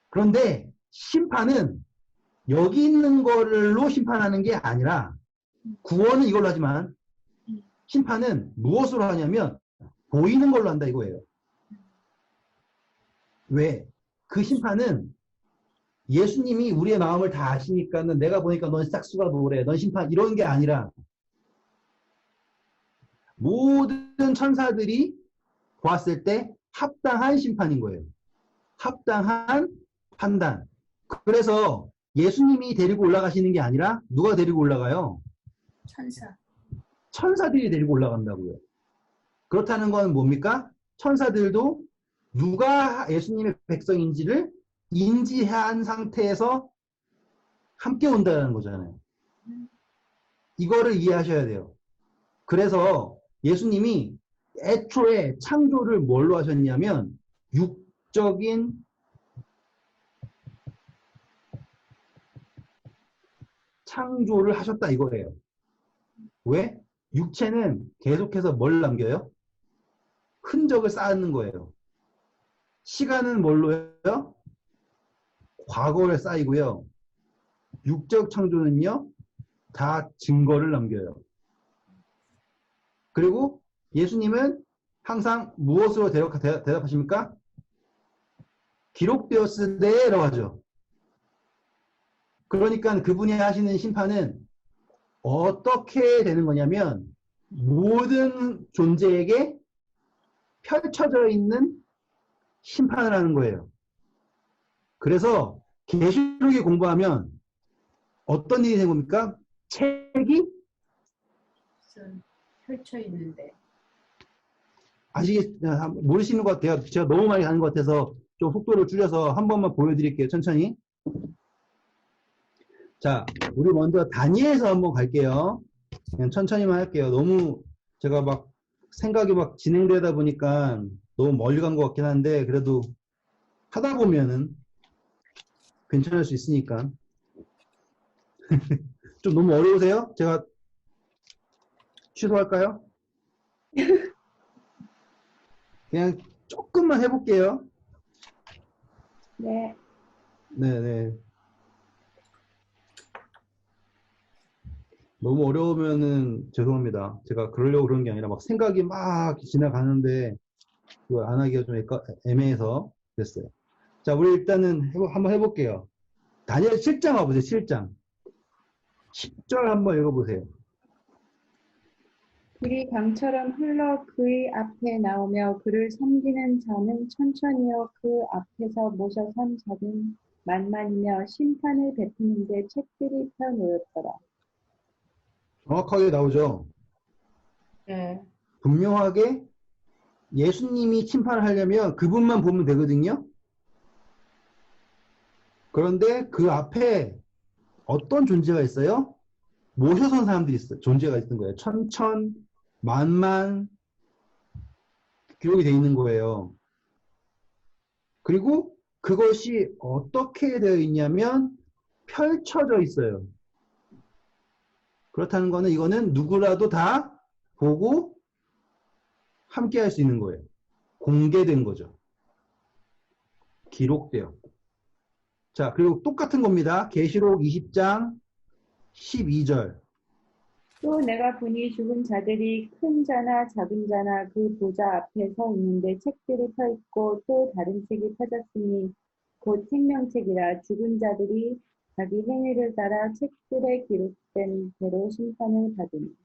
그런데 심판은 여기 있는 걸로 심판하는 게 아니라 구원은 이걸로 하지만 심판은 무엇으로 하냐면 보이는 걸로 한다 이거예요. 왜? 그 심판은 예수님이 우리의 마음을 다 아시니까는 내가 보니까 넌 싹수가 노래, 넌 심판 이런 게 아니라 모든 천사들이 보았을 때 합당한 심판인 거예요. 합당한 판단. 그래서 예수님이 데리고 올라가시는 게 아니라 누가 데리고 올라가요? 천사. 천사들이 데리고 올라간다고요. 그렇다는 건 뭡니까? 천사들도 누가 예수님의 백성인지를 인지한 상태에서 함께 온다는 거잖아요. 이거를 이해하셔야 돼요. 그래서 예수님이 애초에 창조를 뭘로 하셨냐면 육적인 창조를 하셨다 이거예요. 왜? 육체는 계속해서 뭘 남겨요? 흔적을 쌓는 거예요. 시간은 뭘로요? 과거에 쌓이고요. 육적 창조는요, 다 증거를 남겨요. 그리고 예수님은 항상 무엇으로 대답하십니까? 기록되었으되라고 하죠. 그러니까 그분이 하시는 심판은 어떻게 되는 거냐면 모든 존재에게 펼쳐져 있는 심판을 하는 거예요. 그래서 계시록에 공부하면 어떤 일이 된 겁니까? 책이 펼쳐 있는데. 아직 모르시는 것 같아요. 제가 너무 많이 가는 것 같아서 좀 속도를 줄여서 한 번만 보여드릴게요. 천천히. 자, 우리 먼저 다니엘서 한번 갈게요. 그냥 천천히만 할게요. 너무 제가 막 생각이 막 진행되다 보니까 너무 멀리 간 것 같긴 한데 그래도 하다 보면은 괜찮을 수 있으니까. 좀 너무 어려우세요? 제가 취소할까요? 그냥 조금만 해볼게요. 네. 네네. 너무 어려우면은 죄송합니다. 제가 그러려고 그런 게 아니라 막 생각이 막 지나가는데 이걸 안 하기가 좀 애매해서 됐어요. 자, 우리 일단은 한번 해볼게요. 다니엘 7장 와보세요. 7장. 10절 한번 읽어보세요. 불이 강처럼 흘러 그의 앞에 나오며 그를 섬기는 자는 천천히여 그 앞에서 모셔 선 자는 만만이며 심판을 베푸는데 책들이 펴놓였더라. 정확하게 나오죠. 네. 분명하게 예수님이 심판을 하려면 그분만 보면 되거든요. 그런데 그 앞에 어떤 존재가 있어요? 모셔선 사람들이 있어요. 존재가 있는 거예요. 천천, 만만 기록이 되어 있는 거예요. 그리고 그것이 어떻게 되어 있냐면 펼쳐져 있어요. 그렇다는 거는 이거는 누구라도 다 보고 함께 할 수 있는 거예요. 공개된 거죠. 기록돼요. 자, 그리고 똑같은 겁니다. 계시록 20장 12절. 또 내가 보니 죽은 자들이 큰 자나 작은 자나 그 보좌 앞에 서 있는데 책들이 펴 있고 또 다른 책이 펴졌으니 곧 생명책이라 죽은 자들이 자기 행위를 따라 책들에 기록된 대로 심판을 받으니.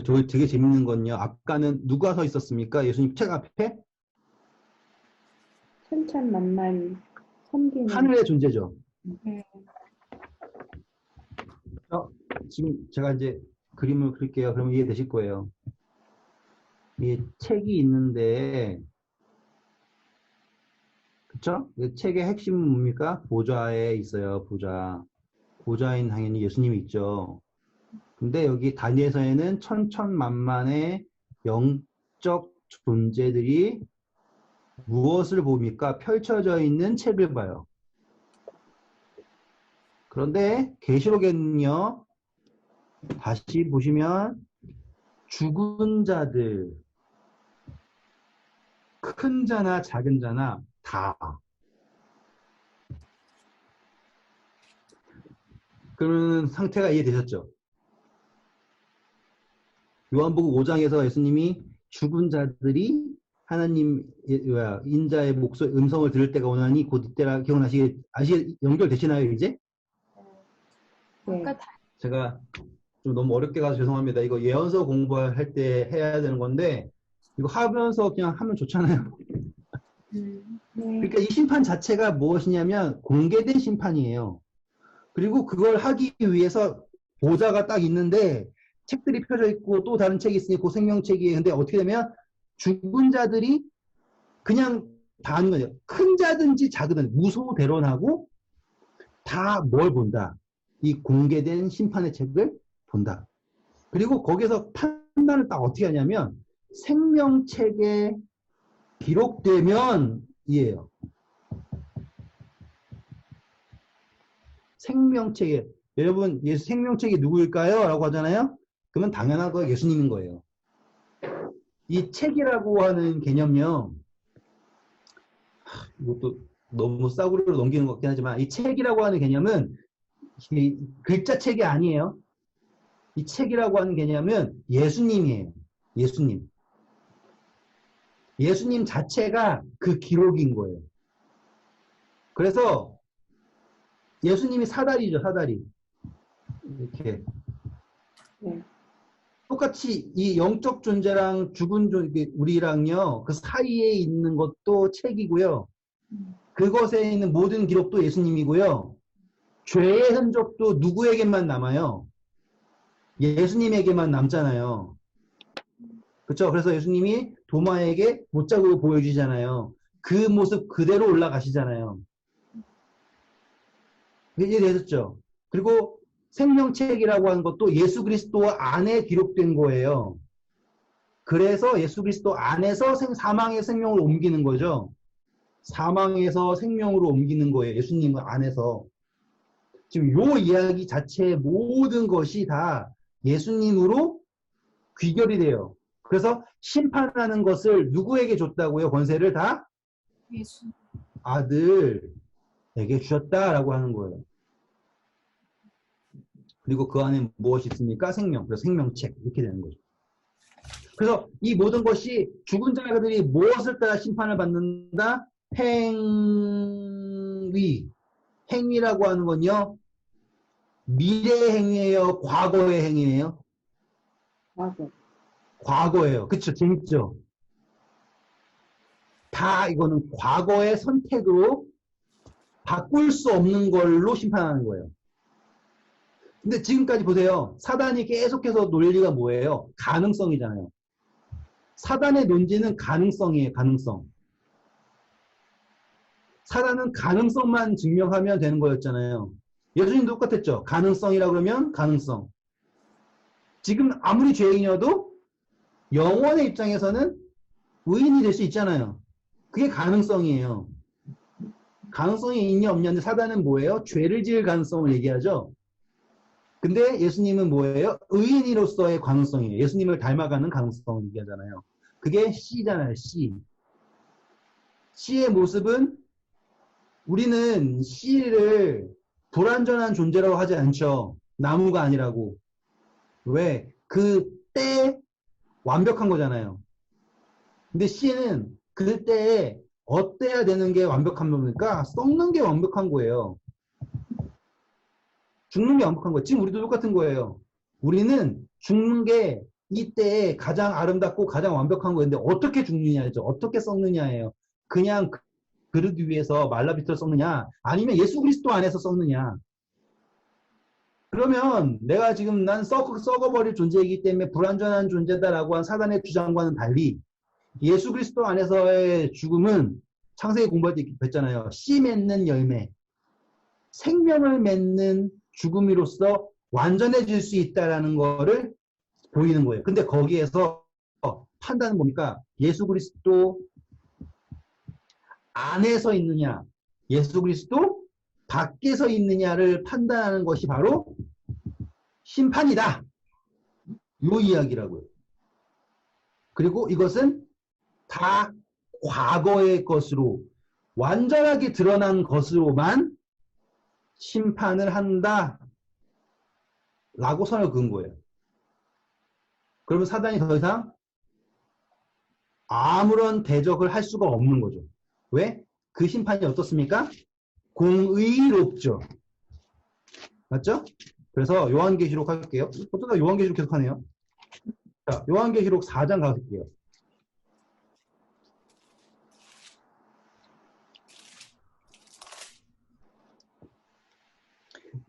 저 되게 재밌는 건요. 아까는 누가 서 있었습니까? 예수님 책 앞에? 천천만만 섬기는 하늘의 존재죠. 네. 지금 제가 이제 그림을 그릴게요. 그러면 이해되실 거예요. 이 책이 있는데, 그쵸? 이 책의 핵심은 뭡니까? 보좌에 있어요, 보좌. 보좌인 당연히 예수님이 있죠. 근데 여기 다니엘서에는 천천만만의 영적 존재들이 무엇을 봅니까? 펼쳐져 있는 책을 봐요. 그런데 계시록에는요, 다시 보시면 죽은 자들, 큰 자나 작은 자나 다. 그런 상태가 이해되셨죠? 요한복음 5장에서 예수님이 죽은 자들이 하나님 인자의 목소리 음성을 들을 때가 오나니 곧 이때라 연결되시나요 이제? 네. 아까 제가 좀 너무 어렵게 가서 죄송합니다. 이거 예언서 공부할 때 해야 되는 건데 이거 하면서 그냥 하면 좋잖아요. 네. 그러니까 이 심판 자체가 무엇이냐면 공개된 심판이에요. 그리고 그걸 하기 위해서 보좌가 딱 있는데 책들이 펴져 있고 또 다른 책이 있으니 그 생명책이에요. 근데 어떻게 되면 죽은 자들이 그냥 다 하는 거죠. 큰 자든지 작은 무소대론하고 다 뭘 본다. 이 공개된 심판의 책을 본다. 그리고 거기서 판단을 딱 어떻게 하냐면 생명책에 기록되면 이에요. 생명책에 여러분 예수 생명책이 누구일까요? 라고 하잖아요. 그러면 당연한 거 예수님인 거예요. 이 책이라고 하는 개념요. 이것도 너무 싸구려로 넘기는 것 같긴 하지만 이 책이라고 하는 개념은 이 글자책이 아니에요. 이 책이라고 하는 개념은 예수님이에요. 예수님. 예수님 자체가 그 기록인 거예요. 그래서 예수님이 사다리죠, 사다리. 이렇게. 네. 똑같이 이 영적 존재랑 죽은 존재, 우리랑요, 그 사이에 있는 것도 책이고요. 그것에 있는 모든 기록도 예수님이고요. 죄의 흔적도 누구에게만 남아요? 예수님에게만 남잖아요. 그렇죠? 그래서 예수님이 도마에게 못자국을 보여주잖아요. 그 모습 그대로 올라가시잖아요. 이해되셨죠? 그리고 생명책이라고 하는 것도 예수 그리스도 안에 기록된 거예요. 그래서 예수 그리스도 안에서 사망의 생명을 옮기는 거죠. 사망에서 생명으로 옮기는 거예요. 예수님 안에서. 지금 요 이야기 자체의 모든 것이 다 예수님으로 귀결이 돼요. 그래서 심판하는 것을 누구에게 줬다고요? 권세를 다 예수. 아들에게 주셨다라고 하는 거예요. 그리고 그 안에 무엇이 있습니까? 생명. 그래서 생명책. 이렇게 되는 거죠. 그래서 이 모든 것이 죽은 자들이 무엇을 따라 심판을 받는다? 행위. 행위라고 하는 건요. 미래의 행위예요? 과거의 행위예요? 과거. 과거예요. 그쵸? 재밌죠? 다 이거는 과거의 선택으로 바꿀 수 없는 걸로 심판하는 거예요. 근데 지금까지 보세요. 사단이 계속해서 논리가 뭐예요? 가능성이잖아요. 사단의 논지는 가능성이에요. 가능성. 사단은 가능성만 증명하면 되는 거였잖아요. 예수님도 똑같았죠. 가능성이라 그러면 가능성. 지금 아무리 죄인이어도 영원의 입장에서는 의인이 될 수 있잖아요. 그게 가능성이에요. 가능성이 있냐 없냐인데 사단은 뭐예요? 죄를 지을 가능성을 얘기하죠. 근데 예수님은 뭐예요? 의인으로서의 가능성이에요. 예수님을 닮아가는 가능성을 얘기하잖아요. 그게 C잖아요. C. C의 모습은 우리는 C를 불완전한 존재라고 하지 않죠. 나무가 아니라고. 왜? 그 때에 완벽한 거잖아요. 근데 C는 그 때에 어때야 되는 게 완벽한 겁니까? 썩는 게 완벽한 거예요. 죽는 게 완벽한 거예요. 지금 우리도 똑같은 거예요. 우리는 죽는 게 이때에 가장 아름답고 가장 완벽한 거였는데 어떻게 죽느냐죠. 어떻게 썩느냐예요. 그냥 그릇 위에서 말라비틀어 썩느냐 아니면 예수 그리스도 안에서 썩느냐. 그러면 내가 지금 난 썩어버릴 존재이기 때문에 불완전한 존재다라고 한 사단의 주장과는 달리 예수 그리스도 안에서의 죽음은 창세기 공부할 때 했잖아요. 씨 맺는 열매, 생명을 맺는 죽음으로써 완전해질 수 있다라는 거를 보이는 거예요. 근데 거기에서 판단은 뭡니까? 예수 그리스도 안에서 있느냐, 예수 그리스도 밖에서 있느냐를 판단하는 것이 바로 심판이다. 요 이야기라고요. 그리고 이것은 다 과거의 것으로 완전하게 드러난 것으로만 심판을 한다 라고 선을 그은 거예요. 그러면 사단이 더 이상 아무런 대적을 할 수가 없는 거죠. 왜? 그 심판이 어떻습니까? 공의롭죠. 맞죠? 그래서 요한계시록 할게요. 어쩌다 요한계시록 계속 하네요. 자, 요한계시록 4장 가볼게요.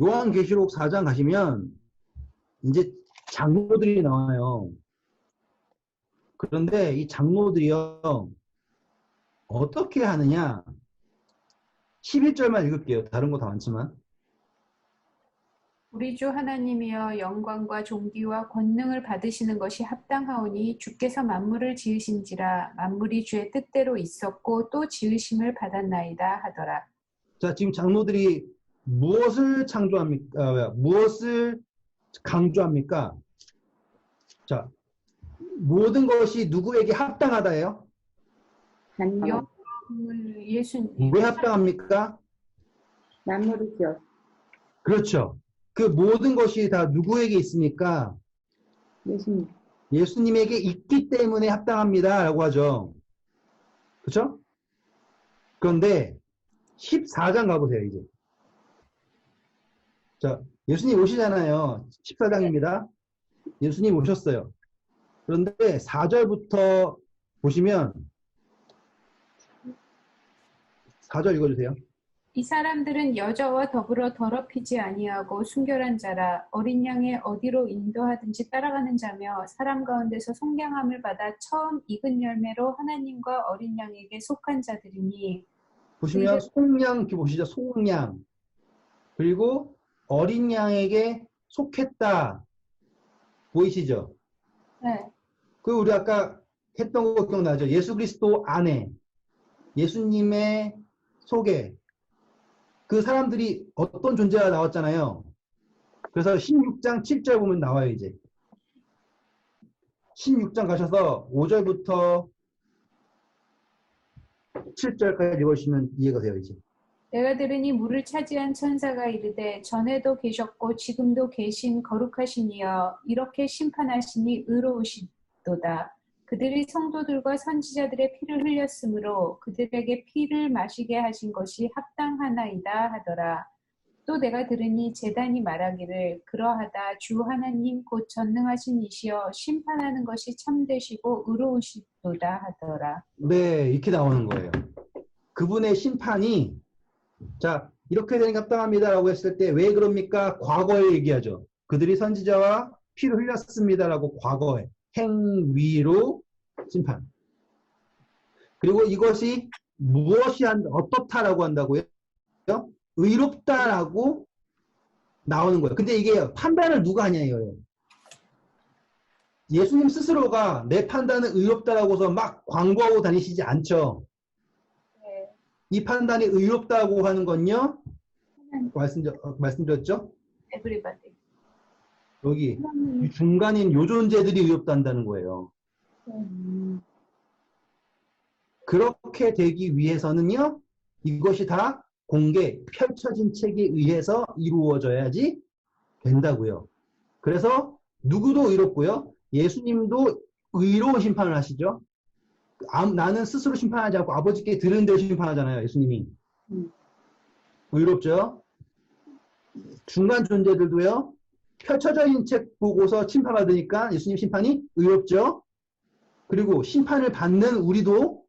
요한계시록 4장 가시면 이제 장로들이 나와요. 그런데 이 장로들이요, 어떻게 하느냐? 11절만 읽을게요. 다른 거 다 많지만. 우리 주 하나님이여 영광과 존귀와 권능을 받으시는 것이 합당하오니 주께서 만물을 지으신지라 만물이 주의 뜻대로 있었고 또 지으심을 받았나이다 하더라. 자, 지금 장로들이 무엇을 창조합니까? 무엇을 강조합니까? 자, 모든 것이 누구에게 합당하다예요? 영광을 예수님. 왜 합당합니까? 만물을 지었. 그렇죠. 그 모든 것이 다 누구에게 있습니까? 예수님. 예수님에게 있기 때문에 합당합니다. 라고 하죠. 그렇죠? 그런데 14장 가보세요, 이제. 자, 예수님 오시잖아요. 14장입니다. 예수님 오셨어요. 그런데 4절부터 보시면 4절 읽어주세요. 이 사람들은 여자와 더불어 더럽히지 아니하고 순결한 자라 어린 양의 어디로 인도하든지 따라가는 자며 사람 가운데서 속량함을 받아 처음 익은 열매로 하나님과 어린 양에게 속한 자들이니 보시면 속량 보시죠. 속량. 그리고 어린 양에게 속했다. 보이시죠? 네. 그 우리 아까 했던 거 기억나죠? 예수 그리스도 안에 예수님의 속에 그 사람들이 어떤 존재가 나왔잖아요. 그래서 16장 7절 보면 나와요, 이제. 16장 가셔서 5절부터 7절까지 읽으시면 이해가 돼요, 이제. 내가 들으니 물을 차지한 천사가 이르되 전에도 계셨고 지금도 계신 거룩하신 이여 이렇게 심판하시니 의로우시도다. 그들이 성도들과 선지자들의 피를 흘렸으므로 그들에게 피를 마시게 하신 것이 합당하나이다 하더라. 또 내가 들으니 제단이 말하기를 그러하다 주 하나님 곧 전능하신 이시여 심판하는 것이 참되시고 의로우시도다 하더라. 네, 이렇게 나오는 거예요. 그분의 심판이 자, 이렇게 되니까 합당합니다라고 했을 때 왜 그럽니까? 과거에 얘기하죠. 그들이 선지자와 피를 흘렸습니다라고 과거에 행위로 심판. 그리고 이것이 무엇이 어떻다라고 한다고요? 의롭다라고 나오는 거예요. 근데 이게 판단을 누가 하냐 이거예요. 예수님 스스로가 내 판단은 의롭다라고서 막 광고하고 다니시지 않죠. 네. 이 판단이 의롭다고 하는 건요. 말씀드렸죠? Everybody. 여기 이 중간인 요 존재들이 의롭다한다는 거예요. 그렇게 되기 위해서는요. 이것이 다 공개, 펼쳐진 책에 의해서 이루어져야지 된다고요. 그래서 누구도 의롭고요. 예수님도 의로운 심판을 하시죠. 나는 스스로 심판하지 않고 아버지께 들은 대로 심판하잖아요. 예수님이. 의롭죠. 중간 존재들도요. 펼쳐져 있는 책 보고서 심판받으니까 예수님 심판이 의롭죠. 그리고 심판을 받는 우리도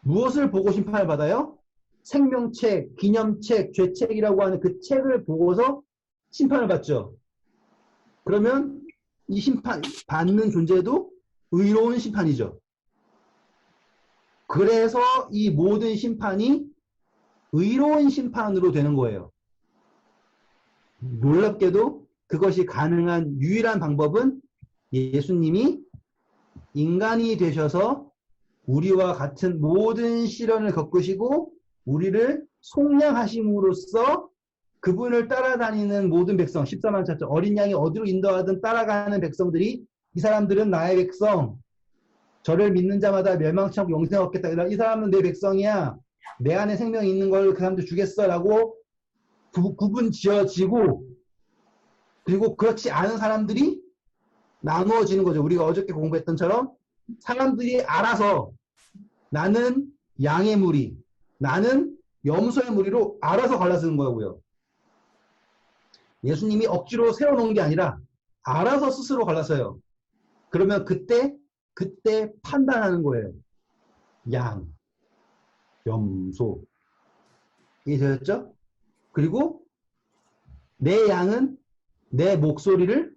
무엇을 보고 심판을 받아요? 생명책, 기념책, 죄책이라고 하는 그 책을 보고서 심판을 받죠. 그러면 이 심판 받는 존재도 의로운 심판이죠. 그래서 이 모든 심판이 의로운 심판으로 되는 거예요. 놀랍게도 그것이 가능한 유일한 방법은 예수님이 인간이 되셔서 우리와 같은 모든 시련을 겪으시고 우리를 속량하심으로써 그분을 따라다니는 모든 백성, 14만 4천 어린 양이 어디로 인도하든 따라가는 백성들이 이 사람들은 나의 백성, 저를 믿는 자마다 멸망치 않고 영생 얻겠다. 이 사람은 내 백성이야. 내 안에 생명이 있는 걸 그 사람들 주겠어 라고 구분 지어지고, 그리고 그렇지 않은 사람들이 나누어지는 거죠. 우리가 어저께 공부했던처럼 사람들이 알아서 나는 양의 무리, 나는 염소의 무리로 알아서 갈라서는 거고요. 예수님이 억지로 세워놓은 게 아니라 알아서 스스로 갈라서요. 그러면 그때 판단하는 거예요. 양, 염소. 이게 되었죠? 그리고 내 양은 내 목소리를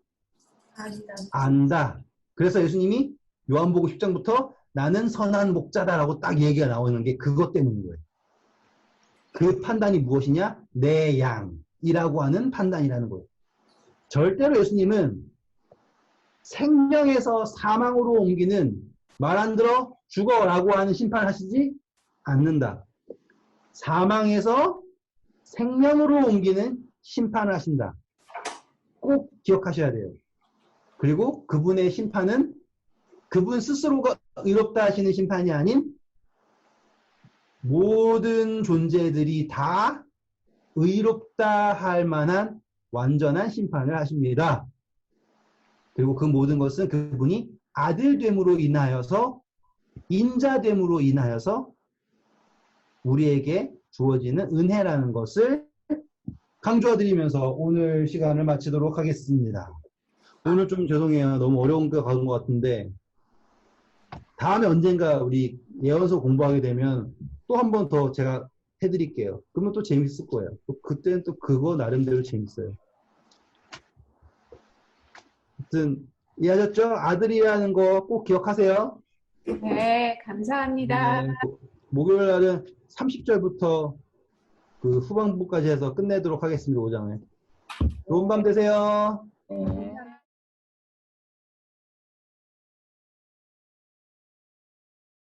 안다. 그래서 예수님이 요한복음 10장부터 나는 선한 목자다라고 딱 얘기가 나오는 게 그것 때문인 거예요. 그 판단이 무엇이냐? 내 양이라고 하는 판단이라는 거예요. 절대로 예수님은 생명에서 사망으로 옮기는 말 안 들어 죽어라고 하는 심판을 하시지 않는다. 사망에서 생명으로 옮기는 심판을 하신다. 꼭 기억하셔야 돼요. 그리고 그분의 심판은 그분 스스로가 의롭다 하시는 심판이 아닌 모든 존재들이 다 의롭다 할 만한 완전한 심판을 하십니다. 그리고 그 모든 것은 그분이 아들됨으로 인하여서 인자됨으로 인하여서 우리에게 주어지는 은혜라는 것을 강조드리면서 오늘 시간을 마치도록 하겠습니다. 오늘 좀 죄송해요. 너무 어려운 거 가는 것 같은데 다음에 언젠가 우리 예언서 공부하게 되면 또 한 번 더 제가 해드릴게요. 그러면 또 재밌을 거예요. 또 그때는 또 그거 나름대로 재밌어요. 하여튼 이해하셨죠? 아들이라는 거 꼭 기억하세요. 네, 감사합니다. 네, 목요일 날은 30절부터 그 후반부까지 해서 끝내도록 하겠습니다. 5장을. 좋은 밤 되세요. 네.